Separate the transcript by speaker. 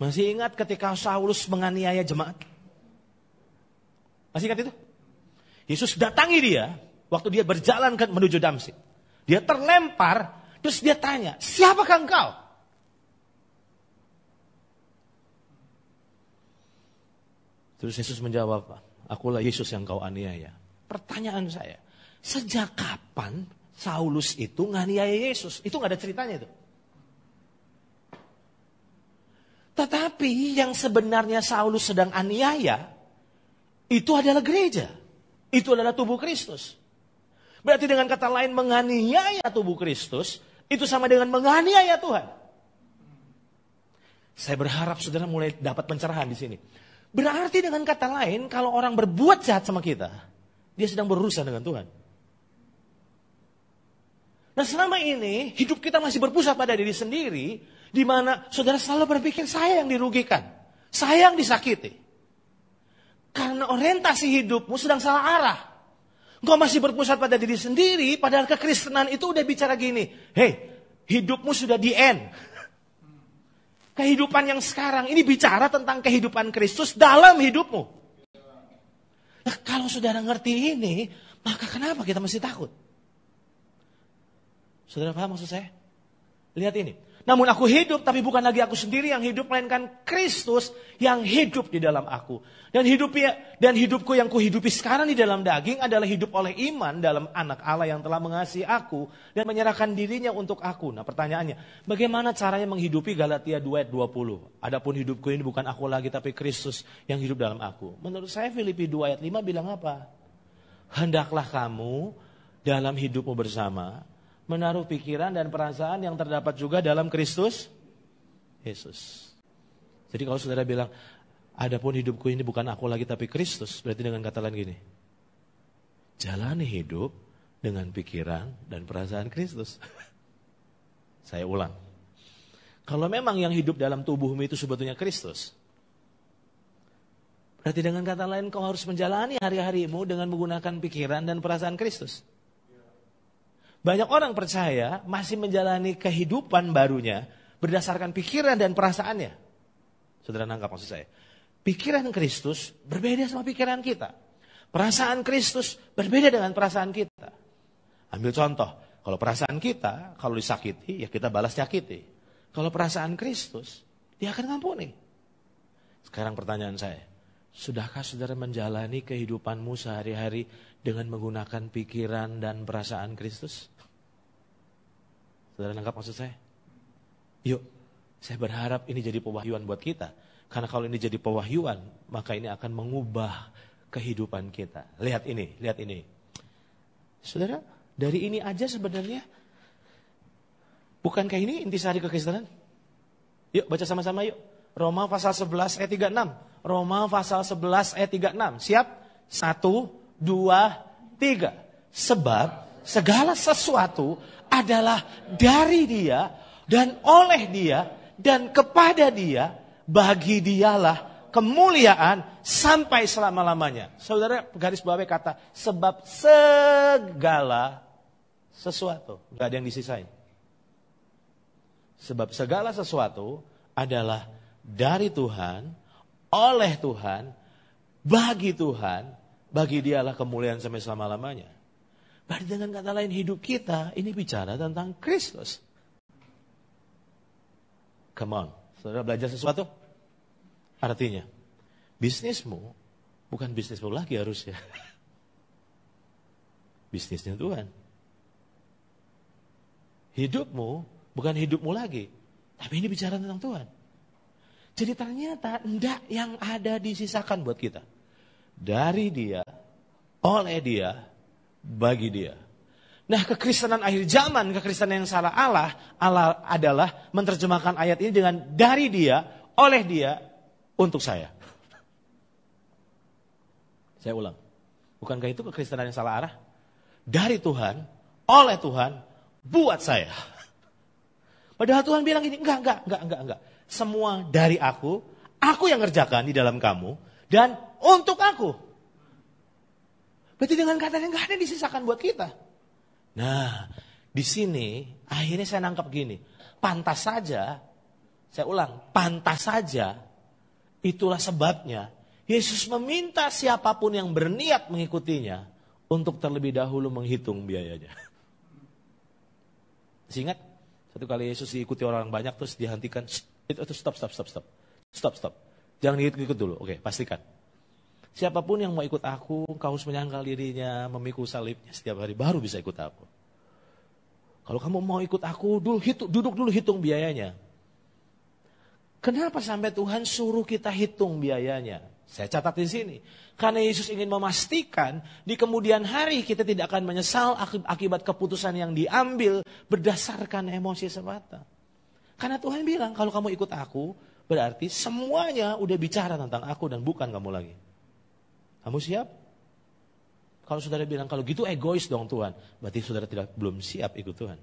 Speaker 1: Masih ingat ketika Saulus menganiaya jemaat? Masih ingat itu? Yesus datangi dia waktu dia berjalan menuju Damsik. Dia terlempar, terus dia tanya, siapakah engkau? Terus Yesus menjawab, akulah Yesus yang kau aniaya. Pertanyaan saya, sejak kapan Saulus itu nganiaya Yesus? Itu gak ada ceritanya itu. Tetapi yang sebenarnya Saulus sedang aniaya, itu adalah gereja. Itu adalah tubuh Kristus. Berarti dengan kata lain menganiaya tubuh Kristus, itu sama dengan menganiaya Tuhan. Saya berharap saudara mulai dapat pencerahan di sini. Berarti dengan kata lain, kalau orang berbuat jahat sama kita, dia sedang berurusan dengan Tuhan. Nah selama ini, hidup kita masih berpusat pada diri sendiri, di mana saudara selalu berpikir saya yang dirugikan, saya yang disakiti. Karena orientasi hidupmu sedang salah arah. Engkau masih berpusat pada diri sendiri, padahal kekristenan itu udah bicara gini, hey, hidupmu sudah di end. Kehidupan yang sekarang ini bicara tentang kehidupan Kristus dalam hidupmu. Nah, kalau saudara ngerti ini, maka kenapa kita mesti takut? Saudara paham maksud saya? Lihat ini. Namun aku hidup, tapi bukan lagi aku sendiri yang hidup, melainkan Kristus yang hidup di dalam aku. Dan hidupku yang kuhidupi sekarang di dalam daging adalah hidup oleh iman dalam anak Allah yang telah mengasihi aku dan menyerahkan dirinya untuk aku. Nah pertanyaannya, bagaimana caranya menghidupi Galatia 2 ayat 20? Adapun hidupku ini bukan aku lagi, tapi Kristus yang hidup dalam aku. Menurut saya Filipi 2 ayat 5 bilang apa? Hendaklah kamu dalam hidupmu bersama menaruh pikiran dan perasaan yang terdapat juga dalam Kristus Yesus. Jadi kalau saudara bilang, adapun hidupku ini bukan aku lagi tapi Kristus, berarti dengan kata lain gini, jalani hidup dengan pikiran dan perasaan Kristus. Saya ulang, kalau memang yang hidup dalam tubuhmu itu sebetulnya Kristus, berarti dengan kata lain kau harus menjalani hari-harimu dengan menggunakan pikiran dan perasaan Kristus. Banyak orang percaya masih menjalani kehidupan barunya berdasarkan pikiran dan perasaannya. Saudara nangkap maksud saya? Pikiran Kristus berbeda sama pikiran kita. Perasaan Kristus berbeda dengan perasaan kita. Ambil contoh, kalau perasaan kita, kalau disakiti, ya kita balas nyakiti. Kalau perasaan Kristus, dia akan ngampuni. Sekarang pertanyaan saya, sudahkah saudara menjalani kehidupanmu sehari-hari dengan menggunakan pikiran dan perasaan Kristus? Saudara nangkap maksud saya? Yuk, saya berharap ini jadi pewahyuan buat kita. Karena kalau ini jadi pewahyuan, maka ini akan mengubah kehidupan kita. Lihat ini, lihat ini. Saudara, dari ini aja sebenarnya, bukankah ini intisari kekristenan? Yuk, baca sama-sama yuk. Roma pasal 11 ayat 36. Roma pasal 11 ayat 36. Siap? 1, 2, 3. Sebab segala sesuatu adalah dari Dia dan oleh Dia dan kepada Dia, bagi Dialah kemuliaan sampai selama-lamanya. Saudara garis bawahi kata sebab segala sesuatu, enggak ada yang disisain. Sebab segala sesuatu adalah dari Tuhan, oleh Tuhan, bagi Tuhan, bagi Dialah kemuliaan sampai selama-lamanya. Berarti dengan kata lain hidup kita ini bicara tentang Kristus. Come on, saudara belajar sesuatu? Artinya, bisnismu bukan bisnismu lagi harusnya. Bisnisnya Tuhan. Hidupmu bukan hidupmu lagi, tapi ini bicara tentang Tuhan. Jadi ternyata enggak yang ada disisakan buat kita. Dari Dia, oleh Dia, bagi Dia. Nah, kekristenan akhir zaman, kekristenan yang salah Allah adalah menerjemahkan ayat ini dengan dari Dia, oleh Dia, untuk saya. Saya ulang. Bukankah itu kekristenan yang salah arah? Dari Tuhan, oleh Tuhan, buat saya. Padahal Tuhan bilang gini, enggak. Semua dari aku yang ngerjakan di dalam kamu, dan untuk aku. Berarti dengan katanya enggak ada yang disisakan buat kita. Nah, di sini akhirnya saya nangkap gini, pantas saja Saya ulang, pantas saja. Itulah sebabnya Yesus meminta siapapun yang berniat mengikutinya untuk terlebih dahulu menghitung biayanya. Masih ingat? Satu kali Yesus diikuti orang banyak terus dihentikan. Stop. Jangan ikut dulu. Oke, pastikan. Siapapun yang mau ikut aku, kau harus menyangkal dirinya, memikul salibnya setiap hari, baru bisa ikut aku. Kalau kamu mau ikut aku, duduk dulu hitung biayanya. Kenapa sampai Tuhan suruh kita hitung biayanya? Saya catat di sini. Karena Yesus ingin memastikan di kemudian hari kita tidak akan menyesal akibat keputusan yang diambil berdasarkan emosi semata. Karena Tuhan bilang, kalau kamu ikut aku, berarti semuanya udah bicara tentang aku dan bukan kamu lagi. Kamu siap? Kalau saudara bilang, kalau gitu egois dong Tuhan. Berarti saudara belum siap ikut Tuhan.